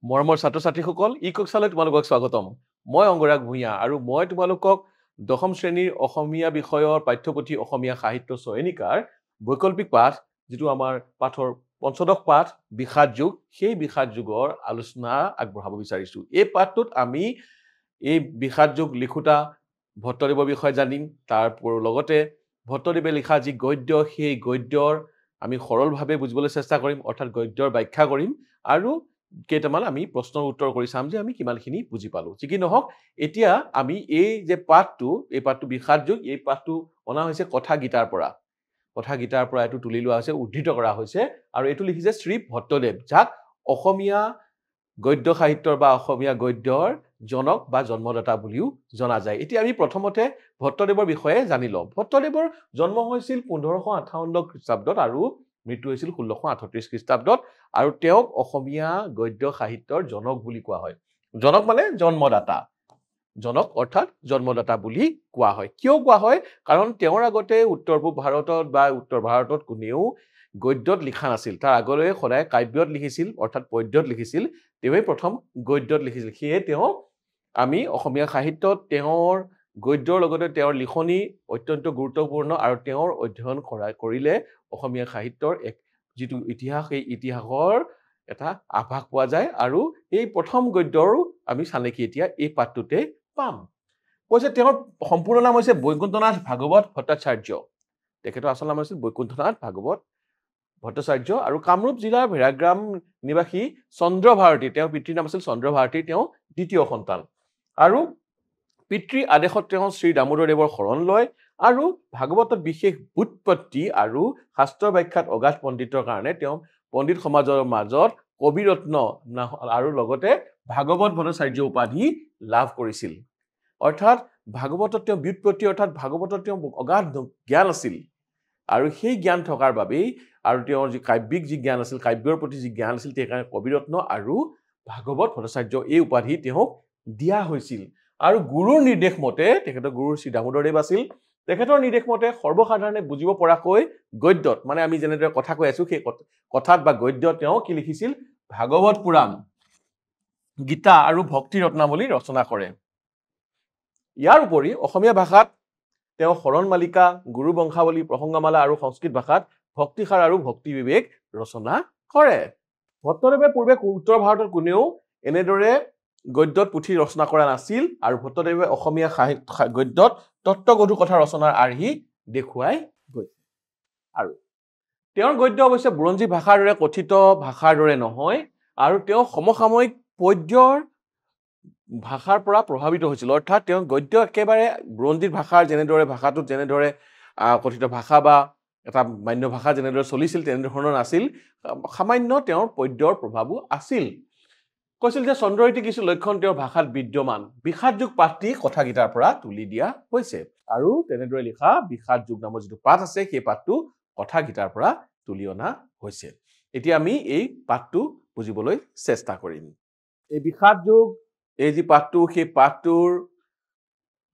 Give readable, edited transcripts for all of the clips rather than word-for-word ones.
মৰমৰ ছাত্ৰ-ছাত্ৰীসকল ই-কক্ষালৈ তোমালোকক স্বাগতম। মই অংগৰাগ ভূঞা আৰু মই তোমালোকক দশম শ্ৰেণীৰ অসমীয়া বিষয়ৰ পাঠ্যপুথি অসমীয়া সাহিত্য চয়নিকাৰ বৈকল্পিক পাঠ যিটো আমাৰ পাঠৰ পঞ্চদশ পাঠ বিষাদ যুগ সেই বিষাদ যুগৰ আলোচনা আগবঢ়াব বিচাৰিছো। এই পাঠটোত আমি এই বিষাদ যুগ লিখোতা ভট্টদেৱৰ বিষয়ে জানিম, তাৰ লগতে ভট্টদেৱে লিখা যি গদ্য সেই গদ্যৰ আমি সৰলভাৱে বুজিবলৈ চেষ্টা কৰিম, অৰ্থাৎ গদ্যৰ ব্যাখ্যা কৰিম আৰু কেইটামান আমি প্ৰশ্নৰ উত্তৰ কৰি চাম যে আমি কিমানখিনি বুজি পালো। যি কি নহওক এতিয়া আমি এই যে পাঠটো বিষাদ যুগ এই পাঠটো অনা হৈছে কথা গীতাৰ পৰা। কথা গীতাৰ পৰা এইটো তুলি লোৱা হৈছে, উদ্ধৃত কৰা হৈছে আৰু এইটো লিখিছে শ্ৰী ভট্টদেৱ, যাক অসমীয়া গদ্য সাহিত্যৰ বা অসমীয়া গদ্যৰ জনক বা জন্মদাতা বুলিও জনা যায়। এতিয়া আমি প্ৰথমতে ভট্টদেৱৰ বিষয়ে জানি লওঁ। ভট্টদেৱৰ জন্ম হৈছিল 1558 খ্ৰীষ্টাব্দত আৰু মৃত্যু হৈছিল 1638 খ্ৰীষ্টাব্দত আৰু তেওঁক অসমীয়া গদ্য সাহিত্যৰ জনক বুলি কোৱা হয়। জনক মানে জন্মদাতা, জনক অৰ্থাৎ জন্মদাতা বুলি কোৱা হয়। কিয় কোৱা হয়? কাৰণ তেওঁৰ আগতে উত্তৰ পূব ভাৰতত বা উত্তৰ ভাৰতত কোনেও গদ্যত লিখা নাছিল। তাৰ আগলৈ সদায় কাব্যত লিখিছিল, অৰ্থাৎ পদ্যত লিখিছিল। তেওঁই প্ৰথম গদ্যত লিখিছিল। সেয়ে তেওঁ আমি অসমীয়া সাহিত্যত তেওঁৰ গদ্যৰ লগতে তেওঁৰ লিখনি অত্যন্ত গুৰুত্বপূৰ্ণ আৰু তেওঁৰ অধ্যয়ন কৰিলে অসমীয়া সাহিত্যৰ এক যিটো ইতিহাস সেই ইতিহাসৰ এটা আভাস পোৱা যায় আৰু এই প্ৰথম গদ্যৰো আমি চানেকি এতিয়া এই পাঠটোতে পাম। কৈছে তেওঁৰ সম্পূৰ্ণ নাম হৈছে বৈকুণ্ঠনাথ ভাগৱত ভট্টাচাৰ্য। তেখেতৰ আচল নাম হৈছিল বৈকুণ্ঠনাথ ভাগৱত ভট্টাচাৰ্য আৰু কামৰূপ জিলাৰ ভেৰাগ্ৰাম নিবাসী চন্দ্ৰ ভাৰতী, তেওঁৰ পিতৃৰ নাম আছিল চন্দ্ৰ ভাৰতী, তেওঁ দ্বিতীয় সন্তান আৰু পিতৃৰ আদেশত তেওঁ শ্ৰী দামোদৰদেৱৰ শৰণ লয় আৰু ভাগৱতত বিশেষ বুৎপত্তি আৰু শাস্ত্ৰ ব্যাখ্যাত অগাধ পণ্ডিতৰ কাৰণে তেওঁ পণ্ডিত সমাজৰ মাজত কবিৰত্ন আৰু লগতে ভাগৱত ভট্টাচাৰ্য উপাধি লাভ কৰিছিল। অৰ্থাৎ ভাগৱতত তেওঁ ব্যুৎপত্তি অৰ্থাৎ ভাগৱতত তেওঁ অগাধ জ্ঞান আছিল আৰু সেই জ্ঞান থকাৰ বাবেই আৰু তেওঁৰ যি কাব্যিক যি জ্ঞান আছিল, কাব্যৰ প্ৰতি যি জ্ঞান আছিল, সেইকাৰণে কবিৰত্ন আৰু ভাগৱত ভট্টাচাৰ্য এই উপাধি তেওঁক দিয়া হৈছিল। আৰু গুৰুৰ নিৰ্দেশ মতে, তেখেতৰ গুৰু শ্ৰী দামোদৰদেৱ আছিল, তেখেতৰ নিৰ্দেশ মতে সৰ্বসাধাৰণে বুজিব পৰাকৈ গদ্যত, মানে আমি যেনেদৰে কথা কৈ আছো সেই কথাত বা গদ্যত তেওঁ কি লিখিছিল? ভাগৱত পুৰাণ, গীতা আৰু ভক্তি ৰত্নাৱলী ৰচনা কৰে। ইয়াৰ উপৰি অসমীয়া ভাষাত তেওঁ শৰণ মালিকা, গুৰু বংশাৱলী, প্ৰসংগমালা আৰু সংস্কৃত ভাষাত ভক্তিসাৰ আৰু ভক্তি বিবেক ৰচনা কৰে। ভট্টদেৱে পূৰ্বে উত্তৰ ভাৰতত কোনেও এনেদৰে গদ্যত পুথি ৰচনা কৰা নাছিল আৰু ভট্টদেৱে অসমীয়া গদ্যত তত্ত্বগধুৰ কথা ৰচনাৰ আৰ্হি দেখুৱাই গৈছে। আৰু তেওঁৰ গদ্য অৱশ্যে বুৰঞ্জী ভাষাৰ দৰে কথিত ভাষাৰ দৰে নহয় আৰু তেওঁ সমসাময়িক পদ্যৰ ভাষাৰ পৰা প্ৰভাৱিত হৈছিল। অৰ্থাৎ তেওঁ গদ্য একেবাৰে বুৰঞ্জীৰ ভাষাৰ যেনেদৰে ভাষাটোত যেনেদৰে কথিত ভাষা বা এটা মান্য ভাষা যেনেদৰে চলিছিল তেনেধৰণৰ নাছিল, সামান্য তেওঁৰ পদ্যৰ প্ৰভাৱো আছিল। কৈছিল যে চন্দ্ৰৰীতি কিছু লক্ষণ তেওঁৰ ভাষাত বিদ্যমান। বিষাদ যুগ পাঠটি কথা গীতাৰ পৰা তুলি দিয়া হৈছে আৰু তেনেদৰে লিখা বিষাদ যুগ নামৰ যিটো পাঠ আছে সেই পাঠটো কথা গীতাৰ পৰা তুলি অনা হৈছে। এতিয়া আমি এই পাঠটো বুজিবলৈ চেষ্টা কৰিম। এই বিষাদ যুগ এই যি পাঠটো সেই পাঠটোৰ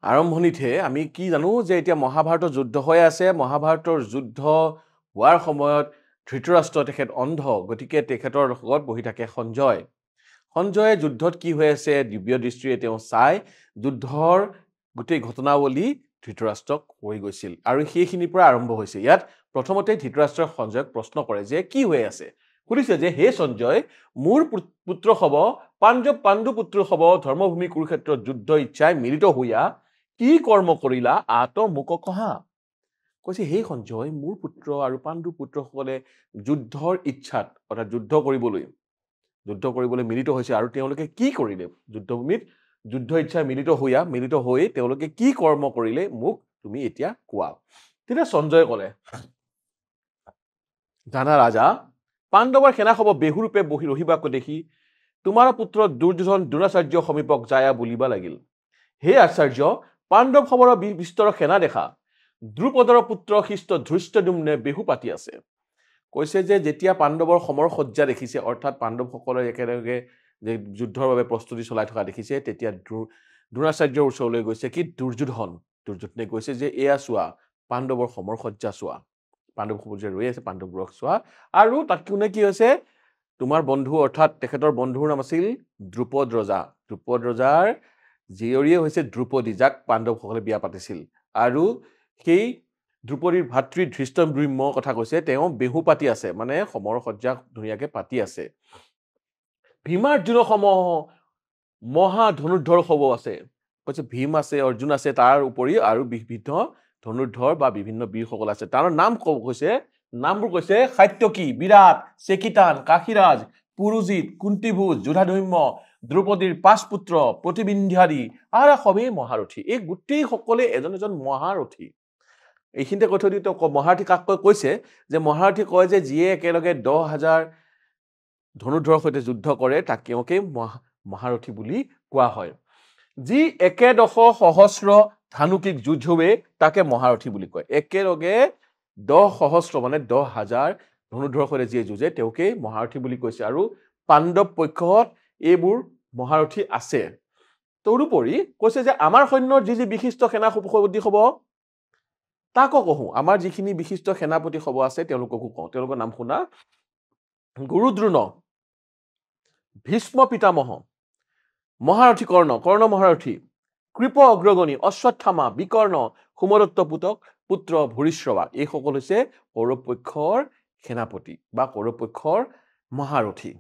আৰম্ভণিতে আমি কি জানো যে এতিয়া মহাভাৰতৰ যুদ্ধ হৈ আছে। মহাভাৰতৰ যুদ্ধ হোৱাৰ সময়ত ধৃতৰাষ্ট্ৰ তেখেত অন্ধ, গতিকে তেখেতৰ লগত বহি থাকে সঞ্জয়। সঞ্জয়ে যুদ্ধত কি হৈ আছে দিব্য দৃষ্টিৰে তেওঁ চাই যুদ্ধৰ গোটেই ঘটনাৱলী ধৃতৰাষ্ট্ৰক কৈ গৈছিল আৰু সেইখিনিৰ পৰা আৰম্ভ হৈছে। ইয়াত প্ৰথমতে ধৃতৰাষ্ট্ৰই সঞ্জয়ক প্ৰশ্ন কৰে যে কি হৈ আছে। সুধিছে যে হে সঞ্জয়, মোৰ পুত্ৰ হব পাণ্ডু পুত্ৰ হব ধৰ্মভূমি কুৰুক্ষেত্ৰত যুদ্ধ ইচ্ছাই মিলিত হইয়া কি কৰ্ম কৰিলা আত মোক কহা। কৈছে হে সঞ্জয়, মোৰ পুত্ৰ আৰু পাণ্ডু পুত্ৰসকলে যুদ্ধৰ ইচ্ছাত অৰ্থাৎ যুদ্ধ কৰিবলৈ মিলিত হৈছে আৰু তেওঁলোকে কি কৰিলে যুদ্ধভূমিত যুদ্ধ ইচ্ছাই মিলিত হৈ তেওঁলোকে কি কৰ্ম কৰিলে মোক তুমি এতিয়া কোৱা। তেতিয়া সঞ্জয়ে ক'লে, জানা ৰাজা, পাণ্ডৱৰ সেনা হব বেহুৰূপে বহি ৰহিবাক দেখি তোমাৰ পুত্ৰ দুৰ্যোধন দ্ৰোণাচাৰ্য সমীপক যায়া বুলিবা লাগিল। হে আচাৰ্য, পাণ্ডৱ সবৰ বিস্তৰ সেনা দেখা দ্ৰুপদৰ পুত্ৰ শিষ্ট ধৃষ্টদ্যুম্নে বেহু পাতি আছে। কৈছে যে যেতিয়া পাণ্ডৱৰ সমৰ সজ্জা দেখিছে, অৰ্থাৎ পাণ্ডৱসকলে একেলগে যে যুদ্ধৰ বাবে প্ৰস্তুতি চলাই থকা দেখিছে, তেতিয়া দ্ৰোণাচাৰ্যৰ ওচৰলৈ গৈছে কি দুৰ্যোধনে কৈছে যে এয়া চোৱা পাণ্ডৱৰ সমৰ সজ্জা চোৱা, পাণ্ডৱবোৰ যে ৰৈ আছে পাণ্ডৱবোৰক চোৱা। আৰু তাত কোনে কি হৈছে তোমাৰ বন্ধু অৰ্থাৎ তেখেতৰ বন্ধুৰ নাম আছিল দ্ৰুপদ ৰজা। দ্ৰুপদ ৰজাৰ জীয়ৰীয়ে হৈছে দ্ৰুপদী, যাক পাণ্ডৱসকলে বিয়া পাতিছিল। আৰু সেই দ্ৰুপদীৰ ভাতৃ ধৃষ্টদ্যুম্নৰ কথা কৈছে, তেওঁ বেহু পাতি আছে, মানে সমৰ সজ্জা ধুনীয়াকে পাতি আছে। ভীমাৰ্জুন মহা ধনুৰ্ধৰ হ'ব আছে। কৈছে ভীম আছে, অৰ্জুন আছে, তাৰ উপৰি আৰু বিভিন্ন ধনুৰ্ধৰ বা বিভিন্ন বীৰসকল আছে। তাৰ নামবোৰ কৈছে সাত্যকী, বিৰাট, চেকিতান, কাশীৰাজ, পুৰুজিত, কুন্তিভোজ, যোধাধৰ্ম, দ্ৰৌপদীৰ 5 পুত্ৰ, প্ৰতিবিন্ধ্যাদী আৰু সবেই মহাৰথী। এই গোটেই সকলে এজন এজন মহাৰথী। এইখিনিতে কৈ থৈ দিওঁ, মহাৰথী কাক কৈছে যে মহাৰথী কয় যে যিয়ে একেলগে 10,000 ধনুৰ্ধৰৰ সৈতে যুদ্ধ কৰে তাক তেওঁকে মহাৰথী বুলি কোৱা হয়। যি একেদশ সহস্ৰ ধানুকিক যুঁজবে তাকে মহাৰথী বুলি কয়। একেলগে 10 সহস্ৰ মানে 10,000 ধনুৰ্ধৰৰ সৈতে যিয়ে যুঁজে তেওঁকে মহাৰথী বুলি কৈছে। আৰু পাণ্ডৱ পক্ষত এইবোৰ মহাৰথী আছে। তদুপৰি কৈছে যে আমাৰ সৈন্যৰ যি বিশিষ্ট সেনাপতি হ'ব তাকো কওঁ। আমাৰ যিখিনি বিশিষ্ট সেনাপতি হ'ব আছে তেওঁলোককো কওঁ। তেওঁলোকৰ নাম শুনা: গুৰুদ্ৰোণ, ভীষ্ম পিতামহ, মহাৰথী কৰ্ণ মহাৰথী, কৃপ অগ্ৰগণী, অশ্বত্থামা, বিকৰ্ণ, সোমদত্ত পুত্ৰ ভূৰিশ্ৰৱা। এইসকল হৈছে কৌৰৱ পক্ষৰ সেনাপতি বা কৌৰৱ পক্ষৰ মহাৰথী।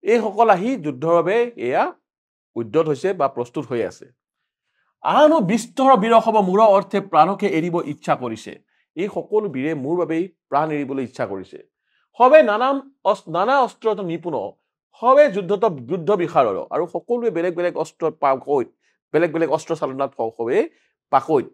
এইসকল আহি যুদ্ধৰ বাবে এয়া উদ্যত হৈছে বা প্ৰস্তুত হৈ আছে। আনো বিস্তৰ বীৰসৱ মূৰ অৰ্থে প্ৰাণকে এৰিব ইচ্ছা কৰিছে। এই সকলো বীৰে মোৰ বাবেই প্ৰাণ এৰিবলৈ ইচ্ছা কৰিছে। সবে নানা অস্ত্ৰত নিপুণ, সবে যুদ্ধ বিশাৰদ, আৰু সকলোৱে বেলেগ বেলেগ অস্ত্ৰ পাকৈত, বেলেগ বেলেগ অস্ত্ৰ চালনাত সবে পাকৈত।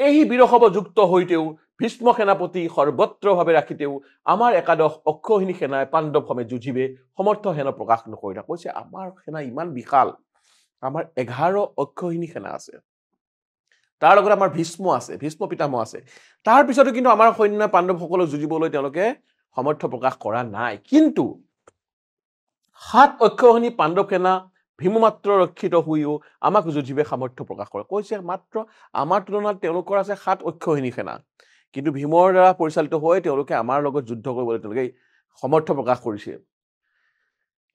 এই বীৰসৱ যুক্ত হৈতেও ভীষ্ম সেনাপতি সৰ্বত্ৰভাৱে ৰাখিতেও আমাৰ একাদশ অক্ষৌহিণী সেনাই পাণ্ডৱ সমেত যুঁজিবে সমৰ্থ হেন প্ৰকাশ নকৰিলা। কৈছে আমাৰ সেনা ইমান বিশাল, আমাৰ 11 অক্ষৌহিণী সেনা আছে, তাৰ লগত আমাৰ ভীষ্ম আছে, ভীষ্ম পিতামহ আছে। তাৰ পিছতো কিন্তু আমাৰ সৈন্যই পাণ্ডৱসকলক যুঁজিবলৈ তেওঁলোকে সমৰ্থ প্ৰকাশ কৰা নাই। কিন্তু 7 অক্ষৌহিণী পাণ্ডৱ সেনা ভীম মাত্ৰ ৰক্ষিত হৈও আমাক যুঁজিবে সামৰ্থ্য প্ৰকাশ কৰে। কৈছে মাত্ৰ আমাৰ তুলনাত তেওঁলোকৰ আছে 7 অক্ষৌহিণী সেনা, কিন্তু ভীমৰ দ্বাৰা পৰিচালিত হৈ তেওঁলোকে আমাৰ লগত যুদ্ধ কৰিবলৈ তেওঁলোকে সমৰ্থ প্ৰকাশ কৰিছে।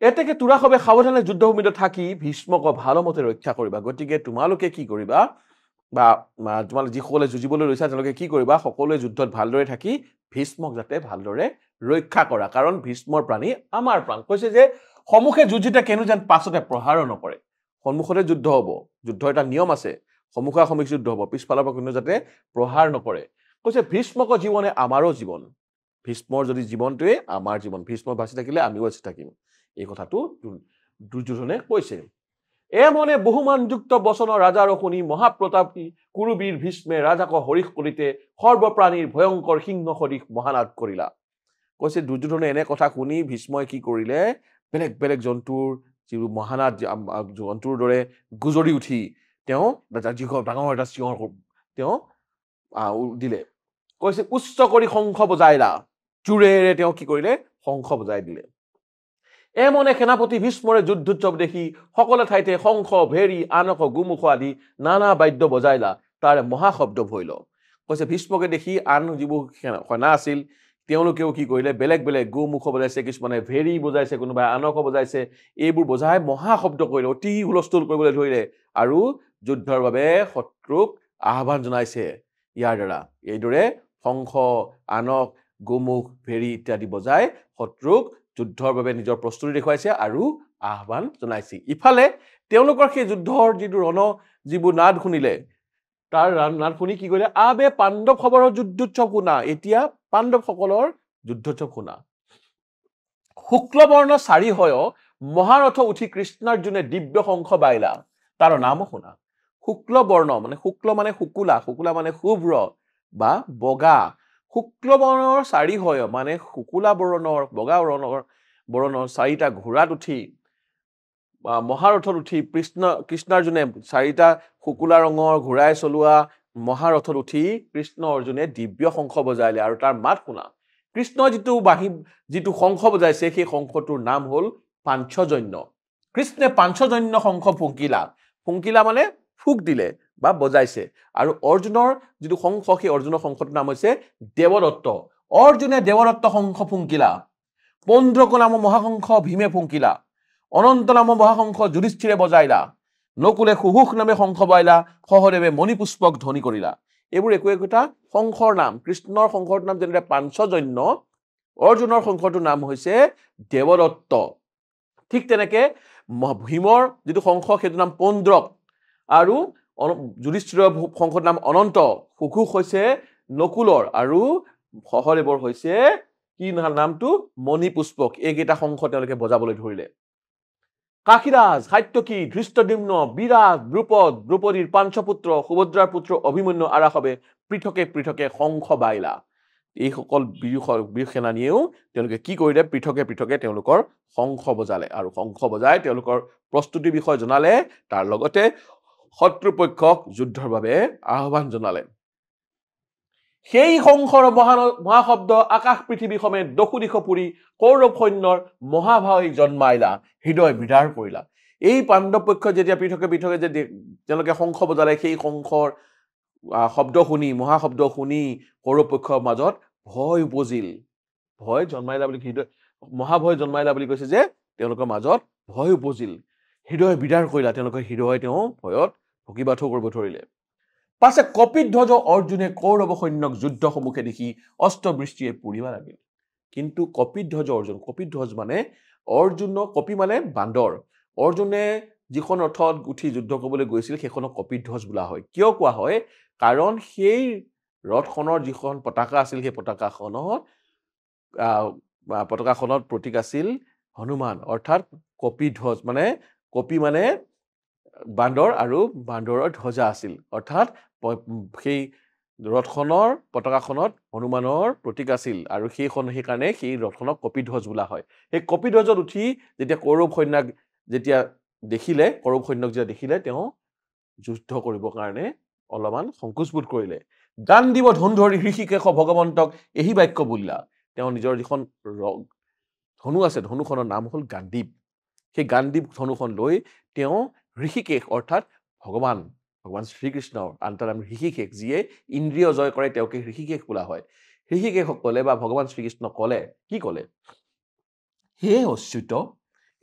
এতেকে তোৰা সবে সাৱধানে যুদ্ধভূমিত থাকি ভীষ্মক ভালমতে ৰক্ষা কৰিবা। গতিকে তোমালোকে কি কৰিবা, বা তোমালোকে যিসকলে যুঁজিবলৈ লৈছা তেওঁলোকে কি কৰিবা, সকলোৱে যুদ্ধত ভালদৰে থাকি ভীষ্মক যাতে ভালদৰে ৰক্ষা কৰা, কাৰণ ভীষ্মৰ প্ৰাণী আমাৰ প্ৰাণ। কৈছে যে সন্মুখে যুঁজিতে কেনো যেন পাছতে প্ৰহাৰ নকৰে। সন্মুখতে যুদ্ধ হ'ব, যুদ্ধ এটা নিয়ম আছে, সন্মুখা সন্মুখ যুদ্ধ হ'ব, পিছফালৰ পৰা কোনো যাতে প্ৰহাৰ নকৰে। কৈছে ভীষ্মক জীৱনে আমাৰো জীৱন, ভীষ্মৰ যদি জীৱনটোৱে আমাৰ জীৱন, ভীষ্ম বাচি থাকিলে আমিও বাচি থাকিম। এই কথাটো দুৰ্যোধনে কৈছে। মনে বহুমানযুক্ত বচন ৰাজাৰ শুনি মহাপ্ৰতাপী কুৰুবীৰ ভীষ্মে ৰাজাক হৰিশ কৰিতে সৰ্বপ্ৰাণীৰ ভয়ংকৰ সিংহ সদৃশ মহানাদ কৰিলা। কৈছে দুৰ্যোধনে এনে কথা শুনি ভীষ্মই কি কৰিলে, বেলেগ বেলেগ জন্তুৰ যিবোৰ মহানাদ জন্তুৰ দৰে গুজৰি উঠি তেওঁ ডাঙৰ এটা চিঞৰ তেওঁ দিলে। কৈছে উচ্চ কৰি শংখ বজাইলা, জোৰেৰে তেওঁ কি কৰিলে, শংখ বজাই দিলে। মনে সেনাপতি ভীষ্মৰে যুদ্ধোৎসৱ দেখি সকলো ঠাইতে শংখ, ভেৰী, আনক, গোমুখ আদি নানা বাদ্য বজাইলা, তাৰে মহাশব্দ ভৈল। কৈছে ভীষ্মকে দেখি আন যিবোৰ সেনা আছিল তেওঁলোকেও কি কৰিলে, বেলেগ বেলেগ গোমুখ বজাইছে, কিছুমানে ভেৰী বজাইছে, কোনোবাই আনক বজাইছে, এইবোৰ বজাই মহাশব্দ কৰিলে, অতি হুলস্থুল কৰিবলৈ ধৰিলে, আৰু যুদ্ধৰ বাবে শত্ৰুক আহ্বান জনাইছে। ইয়াৰ দ্বাৰা এইদৰে শংখ, আনক, গোমুখ, ভেৰী ইত্যাদি বজাই শত্ৰুক যুদ্ধৰ বাবে নিজৰ প্ৰস্তুতি দেখুৱাইছে আৰু আহ্বান জনাইছে। ইফালে তেওঁলোকৰ সেই যুদ্ধৰ যিবোৰ নাদ শুনিলে, তাৰ নাদ শুনি কি কৰিলে, আবে পাণ্ডৱ খবৰৰ যুদ্ধোৎসৱ শুনা। এতিয়া পাণ্ডৱসকলৰ যুদ্ধোৎসৱ শুনা। শুক্লবৰ্ণ 4 হয় মহাৰথ উঠি কৃষ্ণাৰ্জুনে দিব্য শংখ বাইলা, তাৰ নামো শুনা। শুক্লবৰ্ণ মানে শুক্ল মানে শুকুলা, শুকুলা মানে শুভ্ৰ বা বগা। শুক্লবৰ্ণৰ 4 হয় মানে শুকুলা বৰণৰ, বগা বৰণৰ 4টা ঘোঁৰাত উঠি বা মহাৰথত উঠি কৃষ্ণাৰ্জুনে 4টা শুকুলা ৰঙৰ ঘোঁৰাই চলোৱা মহাৰথত উঠি কৃষ্ণ অৰ্জুনে দিব্য শংখ বজাইলে, আৰু তাৰ মাত শুনা। কৃষ্ণ যিটো শংখ বজাইছে সেই শংখটোৰ নাম হ'ল পাঞ্চজন্য। কৃষ্ণে পাঞ্চজন্য শংখ ফুংকিলা মানে ফুক দিলে বা বজাইছে। আৰু অৰ্জুনৰ যিটো শংখ, সেই অৰ্জুনৰ শংখটোৰ নাম হৈছে দেৱদত্ত। অৰ্জুনে দেৱদত্ত শংখ ফুংকিলা, পৌণ্ড্ৰক নাম মহাশংখ ভীমে ফুংকিলা অনন্ত নাম মহাশংখ যুধিষ্ঠিৰে বজাইলা নকুলে সুহুক নামে শংখ বাইলা সহদেৱে মণিপুষ্পক ধ্বনি কৰিলা এইবোৰ একো একোটা শংখৰ নাম কৃষ্ণৰ শংখৰ নাম যেনে পাঞ্চজন্য অৰ্জুনৰ শংখটোৰ নাম হৈছে দেৱদত্ত ঠিক তেনেকে ভীমৰ যিটো শংখ সেইটো নাম পৌণ্ড্ৰক আৰু যুধিষ্ঠিৰৰ শংখৰ নাম অনন্ত সুহুক হৈছে নকুলৰ আৰু সহদেৱৰ হৈছে কি নামটো মণিপুষ্পক এইকেইটা শংখ তেওঁলোকে বজাবলৈ ধৰিলে কাশীৰাজ সাত্যকী ধৃষ্টদ্যুম্ন বিৰাট দ্ৰুপদ দ্ৰৌপদীৰ পাঞ্চপুত্ৰ সুভদ্ৰাৰ পুত্ৰ অভিমন্যু আৰাসৱে পৃথকে পৃথকে শংখ বাইলা এইসকল বীৰ সেনানীয়েও তেওঁলোকে কি কৰিলে পৃথকে পৃথকে তেওঁলোকৰ শংখ বজালে আৰু শংখ বজাই তেওঁলোকৰ প্ৰস্তুতিৰ বিষয়ে জনালে তাৰ লগতে শত্ৰুপক্ষক যুদ্ধৰ বাবে আহ্বান জনালে সেই শংখৰ মহাশব্দ আকাশ পৃথিৱী সমেত দশু দিশ পুৰি কৌৰৱ সৈন্যৰ মহাভয় জন্মাইলা হৃদয় বিদাৰ কৰিলা এই পাণ্ডৱ পক্ষ যেতিয়া পৃথকে পৃথকে যে তেওঁলোকে শংখ বজালে সেই শংখৰ শব্দ শুনি মহাশব্দ শুনি কৌৰৱ পক্ষৰ মাজত ভয় উপজিল ভয় জন্মাইলা বুলি হৃদয় মহাভয় জন্মাইলা বুলি কৈছে যে তেওঁলোকৰ মাজত ভয় উপজিল হৃদয় বিদাৰ কৰিলা তেওঁলোকৰ হৃদয় তেওঁ ভয়ত ভকিবাথৌ কৰিব ধৰিলে পাছে কপিধ্বজ অৰ্জুনে কৌৰৱ সৈন্যক যুদ্ধ সম্মুখে দেখি অস্ত্ৰবৃষ্টিয়ে পুৰিবা লাগিল কিন্তু কপিধ্বজ অৰ্জুন কপিধ্বজ মানে অৰ্জুন কপি মানে বান্দৰ অৰ্জুনে যিখন ৰথত উঠি যুদ্ধ কৰিবলৈ গৈছিল সেইখনক কপিধ্বজ বোলা হয় কিয় কোৱা হয় কাৰণ সেই ৰথখনৰ যিখন পতাকা আছিল সেই পতাকাখনত প্ৰতীক আছিল হনুমান অৰ্থাৎ কপিধ্বজ মানে কপি মানে বান্দৰ আৰু বান্দৰৰ ধ্বজা আছিল অৰ্থাৎ সেই ৰথখনৰ পতাকাখনত হনুমানৰ প্ৰতীক আছিল আৰু সেইকাৰণে সেই ৰথখনক কপিধ্বজ বোলা হয় সেই কপিধ্বজত উঠি যেতিয়া কৌৰৱ সৈন্যক যেতিয়া দেখিলে তেওঁ যুদ্ধ কৰিবৰ কাৰণে অলপমান সংকোচবোধ কৰিলে গান দিব ধন ধৰি ঋষিকেশ ভগৱন্তক এই বাক্য বুলিলা তেওঁ নিজৰ যিখন ধনু আছে ধনুখনৰ নাম হ'ল গাণ্ডীৱ সেই গাণ্ডীৱ ধনুখন লৈ তেওঁ ঋষিকেশ অৰ্থাৎ ভগৱান শ্ৰীকৃষ্ণৰ আনতাৰ নাম ঋষিকেশ যিয়ে ইন্দ্ৰিয় জয় কৰে তেওঁকে ঋষিকেশ বোলা হয় ঋষিকেশক ক'লে বা ভগৱান শ্ৰীকৃষ্ণক ক'লে কি ক'লে হে অচ্যুত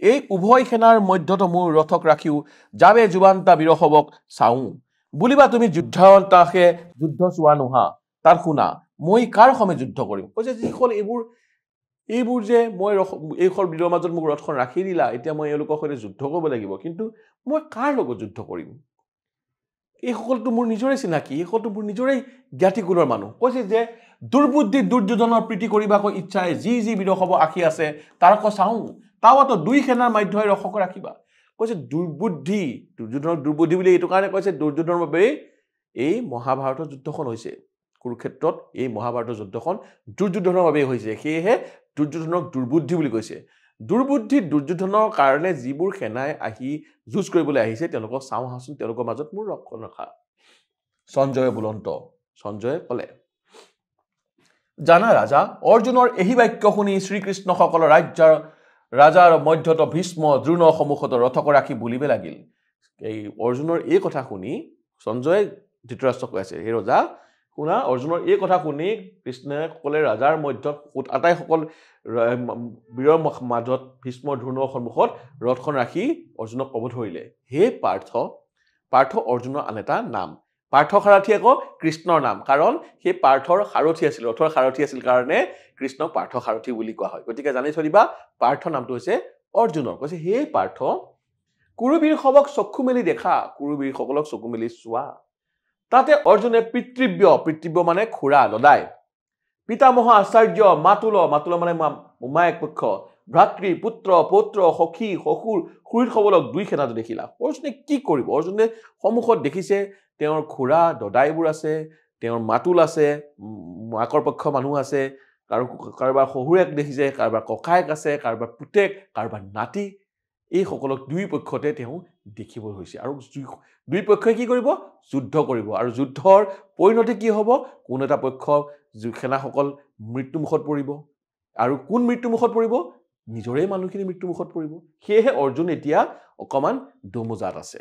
এই উভয় সেনাৰ মধ্যত মোৰ ৰথক ৰাখিও যাবে যুৱান্তা বীৰসৱক চাওঁ বুলিবা তুমি যুদ্ধান্তাকে যুদ্ধ চোৱা নোহা তাৰ শুনা মই কাৰ সমে যুদ্ধ কৰিম কৈছে যিসকল এইবোৰ যে মই এইসকল বীৰৰ মাজত মোক ৰথখন ৰাখি দিলা এতিয়া মই এওঁলোকৰ সৈতে যুদ্ধ কৰিব লাগিব কিন্তু মই কাৰ লগত যুদ্ধ কৰিম এইসকলটো মোৰ নিজৰে চিনাকি এইসকলটো মোৰ নিজৰে জ্ঞাতিকুলৰ মানুহ কৈছে যে দুৰ্বুদ্ধি দুৰ্যোধনৰ প্ৰীতি কৰিবাকৈ ইচ্ছাই যি বীৰসৱ আখি আছে তাৰক চাওঁ তাৱাতো দুই সেনাৰ মাধ্যমে ৰথক ৰাখিবা কৈছে দুৰ্বুদ্ধি দুৰ্যোধনৰ দুৰ্বুদ্ধি বুলি এইটো কাৰণে কৈছে দুৰ্যোধনৰ বাবে এই মহাভাৰতৰ যুদ্ধখন হৈছে কুৰুক্ষেত্ৰত এই মহাভাৰতৰ যুদ্ধখন দুৰ্যোধনৰ বাবে হৈছে সেয়েহে দুৰ্যোধনক দুৰ্বুদ্ধি বুলি কৈছে দুৰ্বুদ্ধি দুৰ্যোধনৰ কাৰণে যিবোৰ সেনাই আহি যুঁজ কৰিবলৈ আহিছে তেওঁলোকক চাওঁ আহাচোন তেওঁলোকৰ মাজত মোৰ ৰক্ষণ ৰখা সঞ্জয়ে বুলন্ত সঞ্জয়ে ক'লে জানা ৰাজা অৰ্জুনৰ এই বাক্য শুনি শ্ৰীকৃষ্ণসকলৰ ৰাজাৰ মধ্যত ভীষ্ম দ্ৰোণ সন্মুখত ৰথক ৰাখি বুলিবে লাগিল এই অৰ্জুনৰ এই কথা শুনি সঞ্জয়ে ধৃতৰাষ্ট্ৰক কৈ আছে হে ৰজা শুনা অৰ্জুনৰ এই কথা শুনি কৃষ্ণে ক'লে ৰাজাৰ মধ্যত আটাইসকল বীৰৰ মাজত ভীষ্ম দ্ৰোণৰ সন্মুখত ৰথখন ৰাখি অৰ্জুনক ক'ব ধৰিলে হে পাৰ্থ অৰ্জুনৰ আন এটা নাম পাৰ্থ সাৰথি আকৌ কৃষ্ণৰ নাম কাৰণ সেই পাৰ্থৰ সাৰথি আছিল ৰথৰ সাৰথি আছিল কাৰণে কৃষ্ণক পাৰ্থ সাৰথি বুলি কোৱা হয় গতিকে জানি থৰিবা পাৰ্থ নামটো হৈছে অৰ্জুনৰ কৈছে হে পাৰ্থ কুৰুবীৰসৱক চক্ষু মেলি দেখা কুৰুবীৰসকলক চকু মেলি চোৱা তাতে অৰ্জুনে পিতৃব্য মানে খুৰা দদাই পিতামহ আচাৰ্য মাতুল মানে মোমায়েক পক্ষ ভাতৃ পুত্ৰ পৌত্ৰ সখী শশুৰ খুৰীসকলক দুই সেনাত দেখিলা অৰ্জুনে কি কৰিব অৰ্জুনে সন্মুখত দেখিছে তেওঁৰ খুৰা দদাইবোৰ আছে তেওঁৰ মাতুল আছে মাকৰ পক্ষ মানুহ আছে কাৰোবাৰ শহুৰেক দেখিছে কাৰোবাৰ ককায়েক আছে কাৰোবাৰ পুতেক কাৰোবাৰ নাতি এই সকলক দুই পক্ষতে তেওঁ দেখিব হৈছে আৰু দুই পক্ষই কি কৰিব যুদ্ধ কৰিব আৰু যুদ্ধৰ পৰিণতি কি হ'ব কোন এটা পক্ষ সেনাসকল মৃত্যুমুখত পৰিব আৰু কোন মৃত্যুমুখত পৰিব নিজৰে মানুহখিনি মৃত্যুমুখত পৰিব সেয়েহে অৰ্জুন এতিয়া অকমান দমোজাত আছে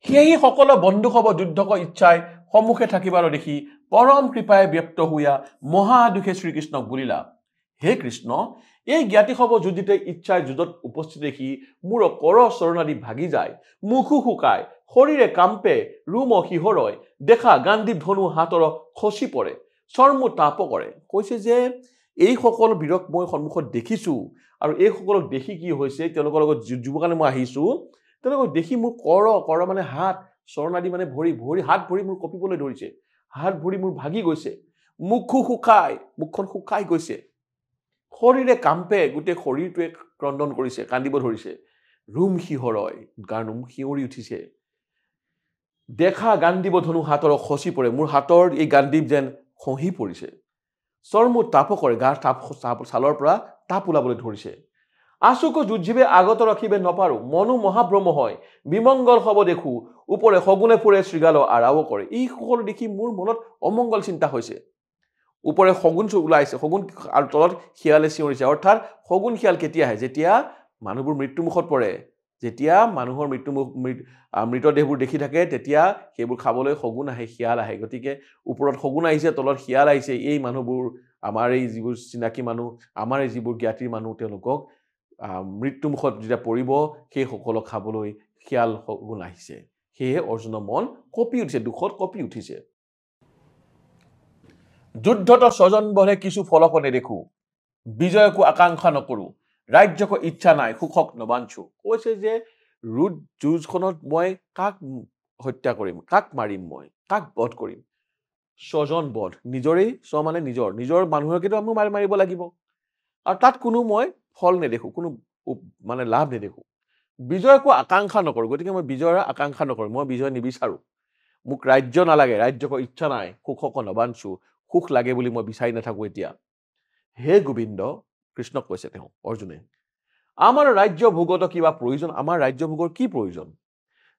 সেই সকল বন্ধু হ'ব যুদ্ধক ইচ্ছাই সন্মুখে থাকিবাৰ দেখি পৰম কৃপায় ব্যক্ত হোৱা মহা দুখে শ্ৰীকৃষ্ণক বুলিলা হে কৃষ্ণ এই জ্ঞাতি হব যুজিতে ইচ্ছাই যুজত উপস্থিত দেখি মোৰ কৰ চৰণাদি ভাগি যায় মুখু শুকায় শৰীৰে কাম্পে ৰুম শিহৰয় দেখা গান্ধীৱ ধনু হাতৰ খচি পৰে চৰ্ম তাপ কৰে কৈছে যে এই সকল বীৰক মই সন্মুখত দেখিছো আৰু এই সকলক দেখি কি হৈছে তেওঁলোকৰ লগত যুৱকালে মই আহিছো তেওঁলোকক দেখি মোৰ কৰ মানে হাত চৰণাদি মানে ভৰি হাত ভৰি মোৰ কঁপিবলৈ ধৰিছে হাত ভৰি মোৰ ভাগি গৈছে মুখু শুকায় মুখখন শুকাই গৈছে শৰীৰে কাম্পে গোটেই শৰীৰটোৱে ক্ৰন্দন কৰিছে কান্দিব ধৰিছে ৰুম শিহৰয় গাৰ নোম শিয়ৰি উঠিছে দেখা গান্ধীৱ ধনু হাতৰ খচি পৰে মোৰ হাতৰ এই গান্ধীৱ যেন খহি পৰিছে চৰ্ম তাপ কৰে গাৰ ছালৰ পৰা তাপ ওলাবলৈ ধৰিছে আচুকো যুঁজিবে আগত ৰাখিবে নপাৰো মনো মহাভ্ৰম হয় বিমংগল হব দেখো ওপৰে সগুনে ফুৰে শৃগাল আৰাও কৰে এই সকলো দেখি মোৰ মনত অমংগল চিন্তা হৈছে ওপৰে সগুন ওলাইছে সগুন আৰু তলত শিয়ালে চিঞৰিছে অৰ্থাৎ সগুন শিয়াল কেতিয়া আহে যেতিয়া মানুহবোৰ মৃত্যুমুখত পৰে যেতিয়া মানুহৰ মৃতদেহবোৰ দেখি থাকে তেতিয়া সেইবোৰ খাবলৈ সগুন আহে শিয়াল আহে গতিকে ওপৰত সগুন আহিছে তলত শিয়াল আহিছে এই মানুহবোৰ আমাৰ এই যিবোৰ চিনাকি মানুহ আমাৰ এই যিবোৰ জ্ঞাতিৰ মানুহ তেওঁলোকক মৃত্যুমুখত যেতিয়া পৰিব সেই সকলক খাবলৈ শিয়াল সগুন আহিছে সেয়ে অৰ্জুনৰ মন কঁপি উঠিছে দুখত কঁপি উঠিছে যুদ্ধত স্বজন বলে কিছু ফলক নেদেখো বিজয়কো আকাংক্ষা নকৰো ৰাজ্যকো ইচ্ছা নাই সুখক নবাঞ্চো কৈছে যে যুঁজখনত মই কাক হত্যা কৰিম কাক মাৰিম মই কাক বধ কৰিম স্বজন বধ নিজৰেই মানে নিজৰ মানুহকেতো আমি মাৰিব লাগিব আৰু তাত কোনো মই ফল নেদেখো কোনো মানে লাভ নেদেখো বিজয়কো আকাংক্ষা নকৰো গতিকে মই বিজয়ৰ আকাংক্ষা নকৰো মই বিজয় নিবিচাৰো মোক ৰাজ্য নালাগে ৰাজ্যকো ইচ্ছা নাই সুখক নবাঞ্চো সুখ লাগে বুলি মই বিচাৰি নাথাকো এতিয়া হে গোবিন্দ কৃষ্ণক কৈছে তেওঁ অৰ্জুনে আমাৰ ৰাজ্য ভোগত কিবা প্ৰয়োজন আমাৰ ৰাজ্য ভোগৰ কি প্ৰয়োজন